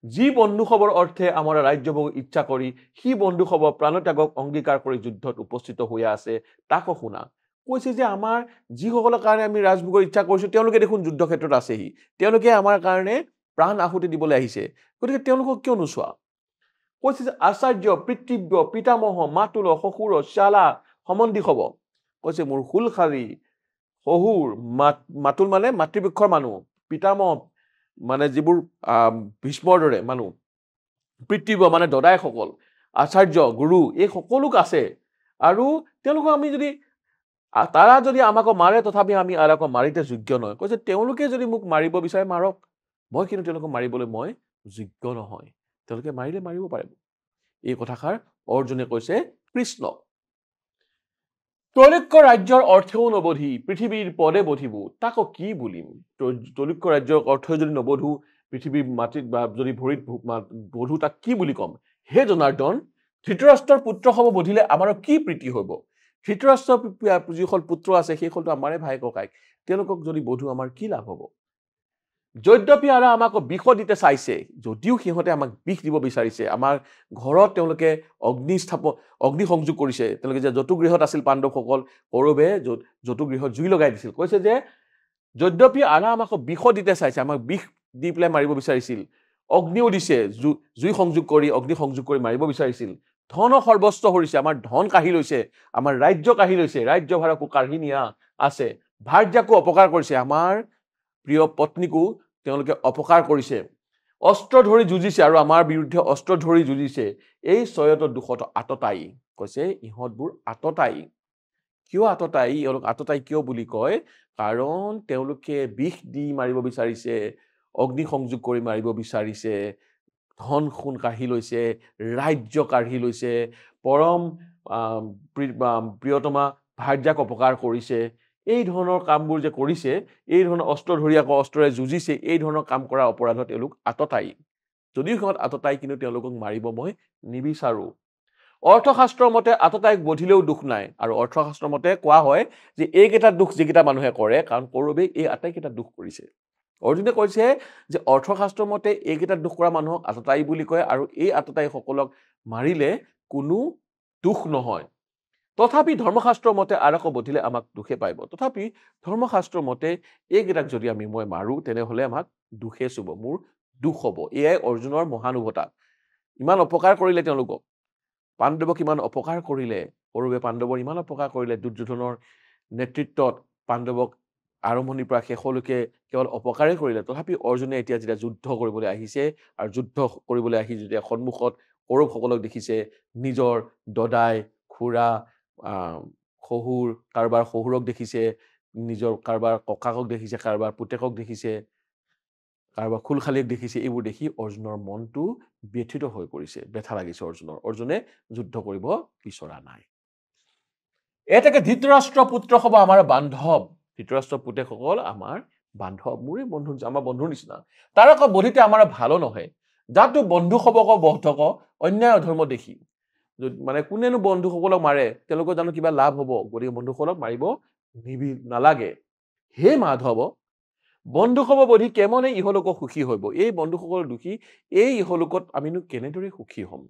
যি বন্ধু খবৰ অৰ্থে আমাৰ ৰাজ্য ভোগ ইচ্ছা কৰি সি বন্ধু খবৰ প্ৰাণত্যাগক অংগীকাৰ কৰি যুদ্ধত উপস্থিত হৈ আছে তাকো শুনা কৈছে যে আমাৰ যিসকলৰ কাৰণে আমি ৰাজভোগৰ ইচ্ছা কৰিছো তেওঁলোকে দেখোন যুদ্ধ ক্ষেত্ৰত আছেহি তেওঁলোকে আমাৰ কাৰণে প্ৰাণ আহুতি দিবলৈ আহিছে গতিকে তেওঁলোকক কিয় নোচোৱা কৈছে যে আচাৰ্য পিতৃব্য পিতামহ মাতুল শশুৰ শালা সম্বন্ধী হব কৈছে মোৰ হুলখাৰী শহুৰ মাতুল মানে মাতৃবৃক্ষৰ মানুহ পিতামহ মানে যিবোৰ ভীষ্মৰ দৰে মানুহ পিতৃব্য মানে দদাইসকল আচাৰ্য গুৰু এই সকলোক আছে আৰু তেওঁলোকক আমি যদি তাৰা যদি আমাক মাৰে তথাপি আমি আলাকো মাৰিতে যোগ্য নহয় কৈছে তেওঁলোকে যদি মোক মাৰিব বিচাৰে মাৰক মই কিন্তু তেওঁলোকক মাৰিবলৈ মই যোগ্য নহয় তেওঁলোকে মাৰিলে মাৰিব পাৰিব এই কথাষাৰ অৰ্জুনে কৈছে কৃষ্ণক ত্ৰৈলোক্য ৰাজ্যৰ অৰ্থেও নবধি পৃথিৱীৰ পদে বধিব তাকো কি বুলিম ত্ৰৈলোক্য ৰাজ্যৰ অৰ্থ যদি নবধো পৃথিৱীৰ মাটিত বা যদি ভৰিত বধো তাক কি বুলি কম হে জনাৰ্দন ধৃতৰাষ্ট্ৰৰ পুত্ৰ হব বধিলে আমাৰ কি প্ৰীতি হব ধৃতৰাষ্ট্ৰৰ যিসকল পুত্ৰ আছে সেইসকলটো আমাৰে ভাই ককাইক তেওঁলোকক যদি বধো আমাৰ কি লাভ হব যদ্যপি আৰু আমাক বিষ দিতে চাইছে যদিও সিহঁতে আমাক বিষ দিব বিচাৰিছে আমাৰ ঘৰত তেওঁলোকে অগ্নি সংযোগ কৰিছে তেওঁলোকে যে যতুগৃহত আছিল পাণ্ডৱসকল কৌৰৱে যতুগৃহত জুই লগাই দিছিল কৈছে যে যদ্যপি আৰু আমাক বিষ দিতে চাইছে আমাক বিষ দি পেলাই মাৰিব বিচাৰিছিল অগ্নিও দিছে জুই সংযোগ কৰি অগ্নি সংযোগ কৰি মাৰিব বিচাৰিছিল ধন সৰ্বস্ব হৰিছে আমাৰ ধন কাঢ়ি লৈছে আমাৰ ৰাজ্য কাঢ়ি লৈছে ৰাজ্য ভাৰকো কাঢ়ি নিয়া আছে ভাৰ্যাকো অপকাৰ কৰিছে আমাৰ প্ৰিয় পত্নীকো তেওঁলোকে অপকাৰ কৰিছে অস্ত্ৰ ধৰি যুঁজিছে আৰু আমাৰ বিৰুদ্ধে অস্ত্ৰ ধৰি যুঁজিছে এই ছয়ত দুখত আততাই কৈছে ইহঁতবোৰ আততাই কিয় আততাই এওঁলোক আততাই কিয় বুলি কয় কাৰণ তেওঁলোকে বিষ দি মাৰিব বিচাৰিছে অগ্নি সংযোগ কৰি মাৰিব বিচাৰিছে ধন সোণ কাঢ়ি লৈছে ৰাজ্য কাঢ়ি লৈছে পৰম প্ৰিয়তমা ভাৰ্যাক অপকাৰ কৰিছে এই ধৰণৰ কামবোৰ যে কৰিছে এই ধৰণৰ অস্ত্ৰ ধৰি আকৌ অস্ত্ৰৰে যুঁজিছে এই ধৰণৰ কাম কৰা অপৰাধত তেওঁলোক আততাই যদিও সিহঁত আততাই কিন্তু তেওঁলোকক মাৰিব মই নিবিচাৰো অৰ্থশাস্ত্ৰৰ মতে আততাইক বধিলেও দুখ নাই আৰু অৰ্থশাস্ত্ৰৰ মতে কোৱা হয় যে এইকেইটা দুখ যিকেইটা মানুহে কৰে কাৰণ কৌৰৱে এই আটাইকেইটা দুখ কৰিছে অৰ্জুনে কৈছে যে অৰ্থশাস্ত্ৰৰ মতে এইকেইটা দুখ কৰা মানুহক আততাই বুলি কয় আৰু এই আততাই সকলক মাৰিলে কোনো দুখ নহয় তথাপি ধৰ্মশাস্ত্ৰৰ মতে আৰক বধিলে আমাক দুখে পাইব তথাপি ধৰ্মশাস্ত্ৰৰ মতে এইকেইটাক যদি মই মাৰো তেনেহলে আমাক দুখে চুব মোৰ দুখ হব এয়াই অৰ্জুনৰ মহানুভতা ইমান অপকাৰ কৰিলে তেওঁলোকক পাণ্ডৱক ইমান অপকাৰ কৰিলে কৌৰৱে পাণ্ডৱৰ ইমান অপকাৰ কৰিলে দুৰ্যোধনৰ নেতৃত্বত পাণ্ডৱক আৰম্ভণিৰ পৰা শেষলৈকে কেৱল অপকাৰেই কৰিলে তথাপি অৰ্জুনে এতিয়া যেতিয়া যুদ্ধ কৰিবলৈ আহিছে আৰু যুদ্ধ কৰিবলৈ আহি যেতিয়া সন্মুখত কৌৰৱসকলক দেখিছে নিজৰ দদাই খুৰা শহুৰ কাৰোবাৰ শহুৰক দেখিছে নিজৰ কাৰোবাৰ ককাকক দেখিছে কাৰোবাৰ পুতেকক দেখিছে কাৰোবাৰ খুলখালীক দেখিছে এইবোৰ দেখি অৰ্জুনৰ মনটো ব্যথিত হৈ পৰিছে ব্যথা লাগিছে অৰ্জুনে যুদ্ধ কৰিব বিচৰা নাই এটাকে ধৃতৰাষ্ট্ৰ পুত্ৰ হ'ব আমাৰ বান্ধৱ ধৃতৰাষ্ট্ৰ পুতেকসকল আমাৰ বান্ধৱ মোৰে বন্ধু আমাৰ বন্ধুৰ নিচিনা তাৰ আকৌ বধিতে আমাৰ ভালো নহয় যাতো বন্ধু হ'বক বন্ধক অন্যায় অধৰ্ম দেখি মানে কোনেনো বন্ধুসকলক মাৰে তেওঁলোকৰ জানো কিবা লাভ হ'ব গতিকে বন্ধুসকলক মাৰিব নালাগে হে মাধৱ বন্ধুসৱ বধি কেমনে ইহলোক সুখী হব এই বন্ধুসকল দুখী এই ইহলোকত আমিনো কেনেদৰে সুখী হ'ম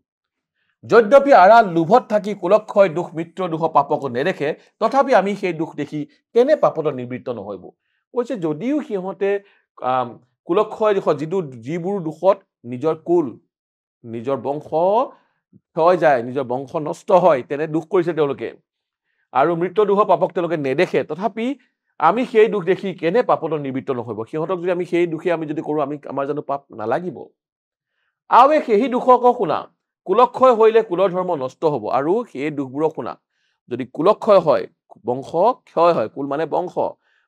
যদ্যপি আৰা লোভত থাকি কুলক্ষয় দুখ মিত্ৰ দুখ পাপক নেদেখে তথাপি আমি সেই দুখ দেখি কেনে পাপত নিবৃত্ত নহব কৈছে যদিও সিহঁতে কুলক্ষয় দুখ যিবোৰ দুখত নিজৰ কুল নিজৰ বংশ ক্ষয় যায় নিজৰ বংশ নষ্ট হয় তেনে দুখ কৰিছে তেওঁলোকে আৰু মৃত্যু দুখ পাপক তেওঁলোকে নেদেখে তথাপি আমি সেই দুখ দেখি কেনে পাপত নিবৃত্ত নহব সিহঁতক যদি আমি সেই দুখে আমি যদি কৰো আমি আমাৰ জানো পাপ নালাগিব আৰু সেই দুখক শুনা কুলক্ষয় হইলে কুলৰ ধৰ্ম নষ্ট হ'ব আৰু সেই দুখবোৰক শুনা যদি কুলক্ষয় হয় বংশ ক্ষয় হয় কুল মানে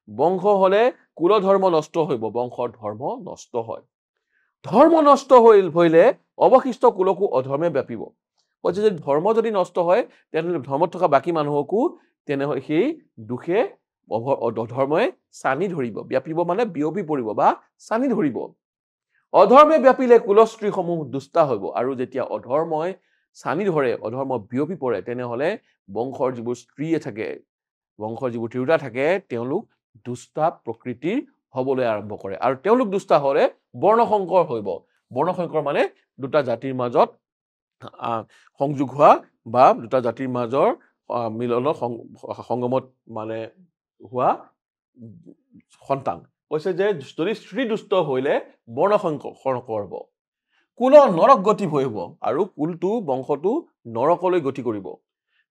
বংশ হলে কুল ধৰ্ম নষ্ট হইব বংশৰ ধৰ্ম নষ্ট হয় ধৰ্ম নষ্ট হইলে অৱশিষ্ট কুলকো অধৰ্মে ব্যাপিব কৈছে যদি ধৰ্ম যদি নষ্ট হয় তেনে ধৰ্মত থকা বাকি মানুহকো তেনে সেই দুখে অধৰ্মই সানি ধৰিব ব্যাপিব মানে বিয়পি পৰিব বা সানি ধৰিব অধৰ্মে ব্যাপিলে কুলস্ত্ৰীসমূহ দুষ্টা হ'ব আৰু যেতিয়া অধৰ্মই সানি ধৰে অধৰ্ম বিয়পি পৰে তেনেহলে বংশৰ যিবোৰ স্ত্ৰীয়ে থাকে বংশৰ যিবোৰ তিৰোতা থাকে তেওঁলোক দুষ্টা প্ৰকৃতিৰ হ'বলৈ আৰম্ভ কৰে আৰু তেওঁলোক দুষ্টা হলে বৰ্ণসংকৰ হইব বৰ্ণসংকৰ মানে দুটা জাতিৰ মাজত সংযোগ হোৱা বা দুটা জাতিৰ মাজৰ মিলনৰ সংগমত মানে হোৱা সন্তান কৈছে যে যদি স্ত্ৰী দুষ্ট হইলে বৰ্ণসংকৰ হ'ব কুল নৰক গতি হব আৰু কুলটো বংশটো নৰকলৈ গতি কৰিব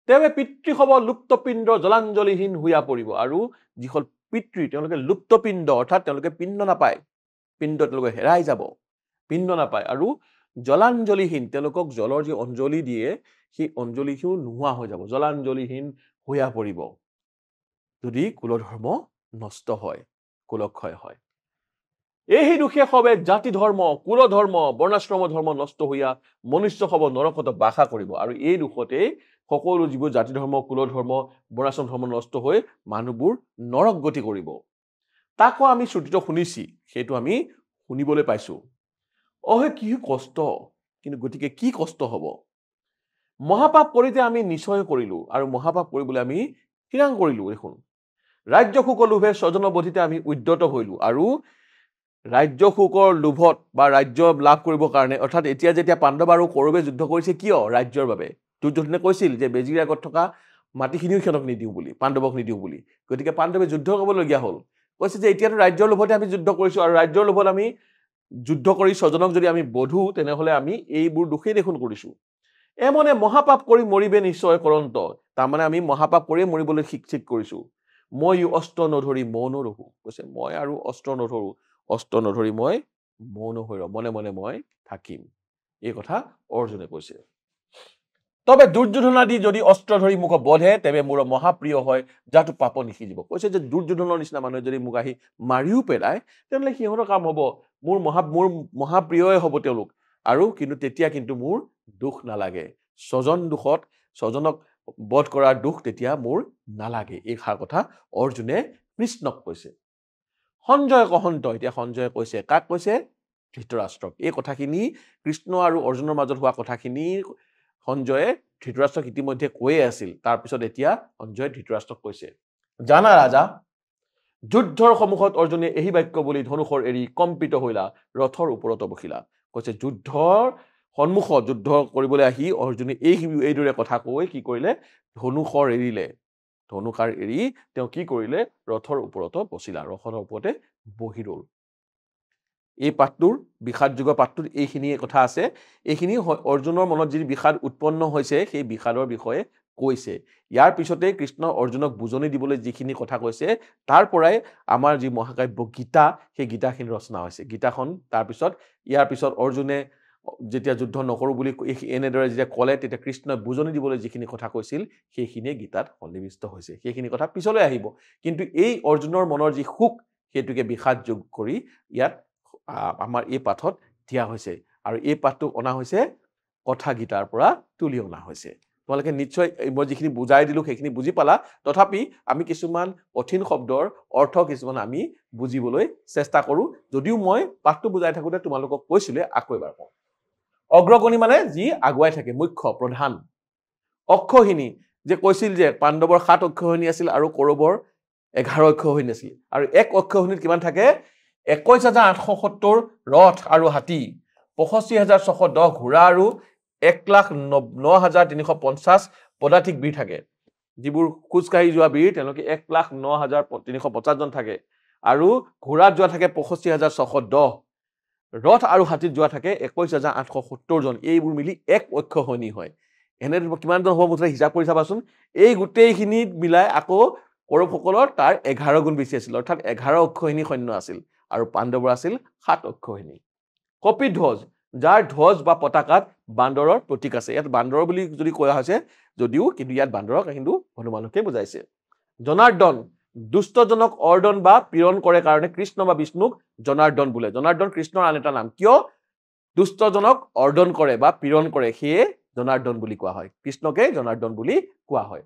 তেৱে পিতৃ হ'ব লুপ্তপিণ্ড জলাঞ্জলিহীন হুয়া পৰিব আৰু যিখন পিতৃ তেওঁলোকে লুপ্তপিণ্ড অৰ্থাৎ তেওঁলোকে পিণ্ড নাপায় পিণ্ড তেওঁলোকে হেৰাই যাব পিণ্ড নাপায় আৰু জলাঞ্জলিহীন তেওঁলোকক জলৰ যি অঞ্জলি দিয়ে সেই অঞ্জলিও নোহোৱা হৈ যাব জলাঞ্জলিহীন হুয়া পৰিব যদি কুলধৰ্ম নষ্ট হয় কুলক্ষয় হয় এই দুখে হবে জাতি ধৰ্ম কুল ধৰ্ম বৰ্ণাশ্ৰম ধৰ্ম নষ্ট হইয়া মনুষ্য হ'ব নৰকত বাসা কৰিব আৰু এই দুখতেই সকলো যিবোৰ জাতি ধৰ্ম কুল ধৰ্ম বৰ্ণাশ্ৰম ধৰ্ম নষ্ট হৈ মানুহবোৰ নৰক গতি কৰিব তাকো আমি শ্ৰুতিত শুনিছি সেইটো আমি শুনিবলৈ পাইছো কি কষ্ট কিন্তু গতিকে কি কষ্ট হ'ব মহাপাপ কৰিতে আমি নিশ্চয় কৰিলো আৰু মহাপাপ কৰিবলৈ আমি থিৰাং কৰিলো দেখোন ৰাজ্য সুখ লোভে স্বজন বধিতে আমি উদ্যত হইলো আৰু ৰাজ্য সুখৰ লোভত বা ৰাজ্য লাভ কৰিবৰ কাৰণে অৰ্থাৎ এতিয়া যেতিয়া পাণ্ডৱ আৰু কৌৰৱে যুদ্ধ কৰিছে কিয় ৰাজ্যৰ বাবে দুৰ্যোধনে কৈছিল যে বেজিৰ আগত থকা মাটিখিনিও সিহঁতক নিদিওঁ বুলি পাণ্ডৱক নিদিওঁ বুলি গতিকে পাণ্ডৱে যুদ্ধ কৰিবলগীয়া হ'ল কৈছে যে এতিয়াতো ৰাজ্যৰ লোভতে আমি যুদ্ধ কৰিছো আৰু ৰাজ্যৰ লোভত আমি যুদ্ধ কৰি স্বজনক যদি আমি বধো তেনেহলে আমি এইবোৰ দুখেই দেখোন কৰিছো এমনে মহাপাপ কৰি মৰিবে নিশ্চয় কৰন্ত তাৰমানে আমি মহাপাপ কৰিয়ে মৰিবলৈ ঠিক কৰিছো মই অস্ত্ৰ নধৰি মৌন ৰহো কৈছে মই আৰু অস্ত্ৰ নধৰি মই মৌন হৈ মনে মনে মই থাকিম এই কথা অৰ্জুনে কৈছে তবে দুৰ্যোধনাদি যদি অস্ত্ৰ ধৰি মোক বধে তেবে মোৰ মহাপ্ৰিয় হয় যাটো পাপ নিখিজিব কৈছে যে দুৰ্যোধনৰ নিচিনা মানুহে যদি মোক আহি মাৰিও পেলায় তেনেহলে সিহঁতৰ কাম হ'ব মোৰ মহাপ্ৰিয়ই হ'ব তেওঁলোক আৰু কিন্তু তেতিয়া কিন্তু মোৰ দুখ নালাগে স্বজনক বধ কৰাৰ দুখ তেতিয়া মোৰ নালাগে এই কথা অৰ্জুনে কৃষ্ণক কৈছে সঞ্জয় কহন্ত এতিয়া সঞ্জয়ে কৈছে কাক কৈছে ধৃতৰাষ্ট্ৰক এই কথাখিনি কৃষ্ণ আৰু অৰ্জুনৰ মাজত হোৱা কথাখিনি সঞ্জয়ে ধৃতৰাষ্ট্ৰক ইতিমধ্যে কৈয়ে আছিল তাৰপিছত এতিয়া সঞ্জয়ে ধৃতৰাষ্ট্ৰক কৈছে জানা ৰাজা যুদ্ধৰ সন্মুখত অৰ্জুনে এই বাক্য বুলি ধনুষৰ এৰি কম্পিত হইলা ৰথৰ ওপৰত বহিলা কৈছে যুদ্ধৰ সন্মুখত যুদ্ধ কৰিবলৈ আহি অৰ্জুনে এইদৰে কথা কৈ কি কৰিলে ধনুষৰ এৰি তেওঁ কি কৰিলে ৰথৰ ওপৰত বহিলা ৰথৰ ওপৰতে বহি ৰল এই পাঠটোৰ বিষাদ যুগৰ পাঠটোত এইখিনিয়ে কথা আছে এইখিনি অৰ্জুনৰ মনত যি বিষাদ উৎপন্ন হৈছে সেই বিষাদৰ বিষয়ে কৈছে ইয়াৰ পিছতে কৃষ্ণ অৰ্জুনক বুজনি দিবলৈ যিখিনি কথা কৈছে তাৰ পৰাই আমাৰ যি মহাকাব্য গীতা সেই গীতাখিনি ৰচনা হৈছে গীতাখন তাৰ পিছত ইয়াৰ পিছত অৰ্জুনে যেতিয়া যুদ্ধ নকৰো বুলি এনেদৰে যেতিয়া ক'লে তেতিয়া কৃষ্ণই বুজনি দিবলৈ যিখিনি কথা কৈছিল সেইখিনিয়ে গীতাত সন্নিৱিষ্ট হৈছে সেইখিনি কথা পিছলৈ আহিব কিন্তু এই অৰ্জুনৰ মনৰ যি সুখ সেইটোকে বিষাদ যোগ কৰি ইয়াত আমাৰ এই পাঠত দিয়া হৈছে আৰু এই পাঠটো অনা হৈছে কথা গীতাৰ পৰা তুলি অনা হৈছে তোমালোকে নিশ্চয় মই যিখিনি বুজাই দিলো সেইখিনি বুজি পালা তথাপি আমি কিছুমান কঠিন শব্দৰ অৰ্থ কিছুমান আমি বুজিবলৈ চেষ্টা কৰো যদিও মই পাঠটো বুজাই থাকোতে তোমালোকক কৈছিলে আকৌ এবাৰ কওঁ অগ্ৰগণী মানে যি আগুৱাই থাকে মুখ্য প্ৰধান অক্ষহীনী যে কৈছিল যে পাণ্ডৱৰ 7 অক্ষহীনী আছিল আৰু কৌৰৱৰ 11 অক্ষহীনী আছিল আৰু এক অক্ষহীনীত কিমান থাকে 21870 ৰথ আৰু হাতী 85610 ঘোঁৰা আৰু 1,09,350 পদাতিক বীৰ থাকে যিবোৰ খোজকাঢ়ি যোৱা বীৰ তেওঁলোকে 1,09,350 জন থাকে আৰু ঘোঁৰাত যোৱা থাকে 85,610 ৰথ আৰু হাতীত যোৱা থাকে 21,870 জন এইবোৰ মিলি এক অক্ষহীনী হয় এনে কিমান জন হ'ব মুঠতে হিচাপ কৰি চাবাচোন এই গোটেইখিনি মিলাই আকৌ কৌৰৱসকলৰ তাৰ 11 গুণ বেছি আছিল অৰ্থাৎ 11 অক্ষহীনী সৈন্য আছিল আৰু পাণ্ডৱৰ আছিল 7 অক্ষহীনী কপিধ্বজ যাৰ ধ্বজ বা পতাকাত বান্দৰৰ প্ৰতীক আছে ইয়াত বান্দৰ বুলি যদি কোৱা হৈছে যদিও কিন্তু ইয়াত বান্দৰক কিন্তু হনুমানকে বুজাইছে জনাৰ্দন দুষ্টজনক অৰ্দন বা পীড়ন কৰে কাৰণে কৃষ্ণ বা বিষ্ণুক জনাৰ্দন বোলে জনাৰ্দন কৃষ্ণৰ আন এটা নাম কিয় দুষ্টজনক অৰ্দন কৰে বা পীড়ন কৰে সেয়ে জনাৰ্দন বুলি কোৱা হয় কৃষ্ণকে জনাৰ্দন বুলি কোৱা হয়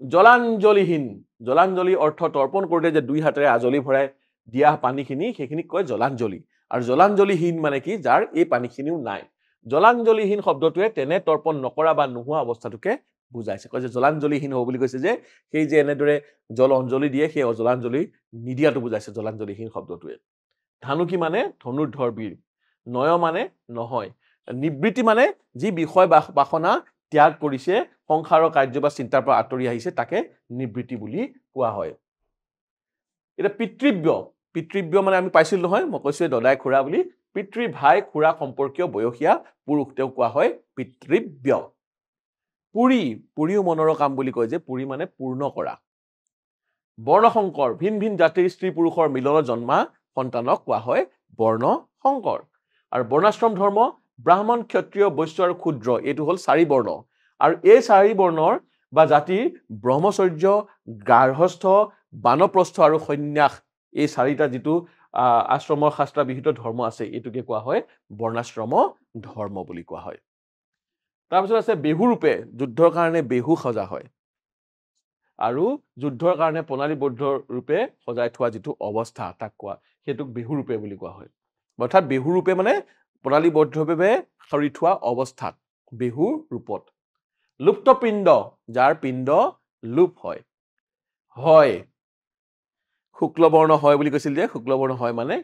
জলাঞ্জলিহীন জলাঞ্জলি অৰ্থ তৰ্পণ কৰোঁতে যে দুই হাতেৰে আজলি ভৰাই দিয়া পানীখিনি সেইখিনিক কয় জলাঞ্জলি আৰু জলাঞ্জলিহীন মানে কি যাৰ এই পানীখিনিও নাই জলাঞ্জলিহীন শব্দটোৱে তেনে তৰ্পণ নকৰা বা নোহোৱা অৱস্থাটোকে বুজাইছে কয় যে জলাঞ্জলিহীন হ'ব বুলি কৈছে যে সেই যে এনেদৰে জল অঞ্জলি দিয়ে সেই জলাঞ্জলি নিদিয়াটো বুজাইছে জলাঞ্জলিহীন শব্দটোৱে ধানুকি মানে ধনুৰ্ধৰ বীৰ নয় মানে নহয় নিবৃত্তি মানে যি বিষয় বাসনা ত্যাগ কৰিছে সংসাৰৰ কাৰ্য বা চিন্তাৰ পৰা আঁতৰি আহিছে তাকে নিবৃত্তি বুলি কোৱা হয় এটা পিতৃব্য মানে আমি পাইছিল নহয় মই কৈছো দদাই খুৰা বুলি পিতৃ ভাই খুৰা সম্পৰ্কীয় বয়সীয়া পুৰুষ তেওঁ কোৱা হয় পিতৃব্য পুৰীও মনৰ কাম বুলি কয় যে পুৰী মানে পূৰ্ণ কৰা বৰ্ণশংকৰ ভিন ভিন জাতিৰ স্ত্ৰী পুৰুষৰ মিলনত জন্মা সন্তানক কোৱা হয় বৰ্ণশংকৰ আৰু বৰ্ণাশ্ৰম ধৰ্ম ব্ৰাহ্মণ ক্ষত্ৰিয় বৈশ্য আৰু ক্ষুদ্ৰ এইটো হ'ল 4 বৰ্ণ আৰু এই 4 বৰ্ণৰ বা জাতিৰ ব্ৰহ্মচৰ্য গাৰ্হস্থ বানপ্ৰস্থ আৰু সন্ন্যাস এই 4টা যিটো আশ্ৰমৰ শাস্ত্ৰ বিহিত ধৰ্ম আছে এইটোকে কোৱা হয় বৰ্ণাশ্ৰম ধৰ্ম বুলি কোৱা হয় তাৰপিছত আছে বেহু ৰূপে যুদ্ধৰ কাৰণে বেহু সজা হয় আৰু যুদ্ধৰ কাৰণে প্ৰণালীবদ্ধ ৰূপে সজাই থোৱা যিটো অৱস্থা তাক কোৱা সেইটোক বেহু ৰূপে বুলি কোৱা হয় অৰ্থাৎ বেহু ৰূপে মানে প্ৰণালীবদ্ধভাৱে সৰি থোৱা অৱস্থাত বেহু ৰূপত লুপ্ত পিণ্ড যাৰ পিণ্ড লুপ হয় শুক্লবৰ্ণ হয় বুলি কৈছিল যে শুক্লবৰ্ণ হয় মানে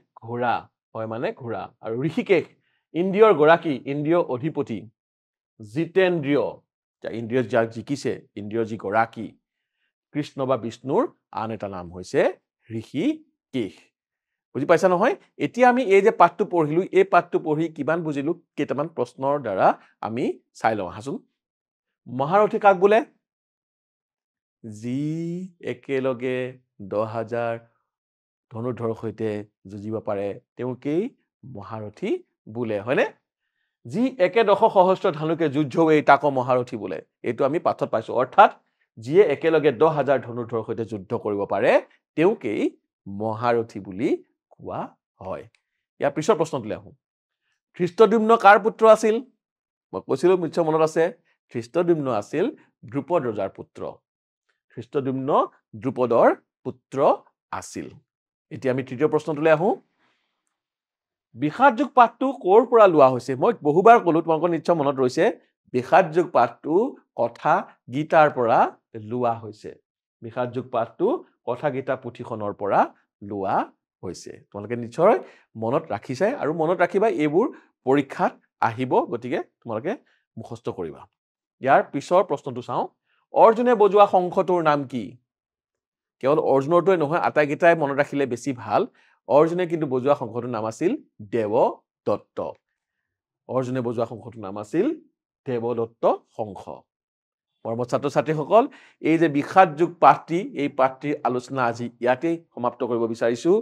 ঘোঁৰা আৰু ঋষিকেশ ইন্দ্ৰিয়ৰ গৰাকী ইন্দ্ৰিয় অধিপতি জিতেন্দ্ৰিয় ইন্দ্ৰিয় যাক জিকিছে ইন্দ্ৰিয় যি গৰাকী কৃষ্ণ বা বিষ্ণুৰ আন এটা নাম হৈছে ঋষিকেশ বুজি পাইছা নহয় এতিয়া আমি এই যে পাঠটো পঢ়িলো এই পাঠটো পঢ়ি কিমান বুজিলো কেইটামান প্ৰশ্নৰ দ্বাৰা আমি চাই লওঁ হাচোন মহাৰথী কাক বোলে যি একেলগে 10,000 ধনুৰ্ধৰৰ সৈতে যুঁজিব পাৰে তেওঁকেই মহাৰথী বোলে হয়নে যি একে 10 সহস্ৰ ধানুকে যুদ্ধৱে তাক মহাৰথী বোলে এইটো আমি পাঠত পাইছো অৰ্থাৎ যিয়ে একেলগে 10,000 ধনুৰ্ধৰৰ সৈতে যুদ্ধ কৰিব পাৰে তেওঁকেই মহাৰথী বুলি কোৱা হয় ইয়াৰ পিছৰ প্ৰশ্নটোলৈ আহোঁ ধৃষ্টদ্যুম্ন কাৰ পুত্ৰ আছিল মই কৈছিলো নিশ্চয় মনত আছে ধৃষ্টদ্যুম্ন আছিল দ্ৰুপদ ৰজাৰ পুত্ৰ ধৃষ্টদ্যুম্ন দ্ৰুপদৰ পুত্ৰ আছিল এতিয়া আমি তৃতীয় প্ৰশ্নটোলৈ আহোঁ বিষাদ যোগ পাঠটো ক'ৰ পৰা লোৱা হৈছে মই বহুবাৰ ক'লো তোমালোকৰ নিশ্চয় মনত ৰৈছে বিষাদ যোগ পাঠটো কথা গীতাৰ পৰা লোৱা হৈছে বিষাদ যোগ পাঠটো কথা গীতা পুথিখনৰ পৰা লোৱা হৈছে তোমালোকে নিশ্চয় মনত ৰাখিছে আৰু মনত ৰাখিবা এইবোৰ পৰীক্ষাত আহিব গতিকে তোমালোকে মুখস্থ কৰিবা ইয়াৰ পিছৰ প্ৰশ্নটো চাওঁ অৰ্জুনে বজোৱা শংখটোৰ নাম কি কেৱল অৰ্জুনৰটোৱে নহয় আটাইকেইটাই মনত ৰাখিলে বেছি ভাল অৰ্জুনে কিন্তু বজোৱা শংখটোৰ নাম আছিল দেৱদত্ত অৰ্জুনে বজোৱা শংখটোৰ নাম আছিল দেৱদত্ত শংখ মৰমৰ ছাত্ৰ-ছাত্ৰীসকল, এই যে বিষাদ যুগ পাঠটি, এই পাঠটিৰ আলোচনা আজি ইয়াতেই সমাপ্ত কৰিব বিচাৰিছোঁ।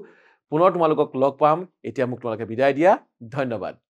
পুনৰ তোমালোকক লগ পাম। এতিয়া মোক তোমালোকে বিদায় দিয়া। ধন্যবাদ।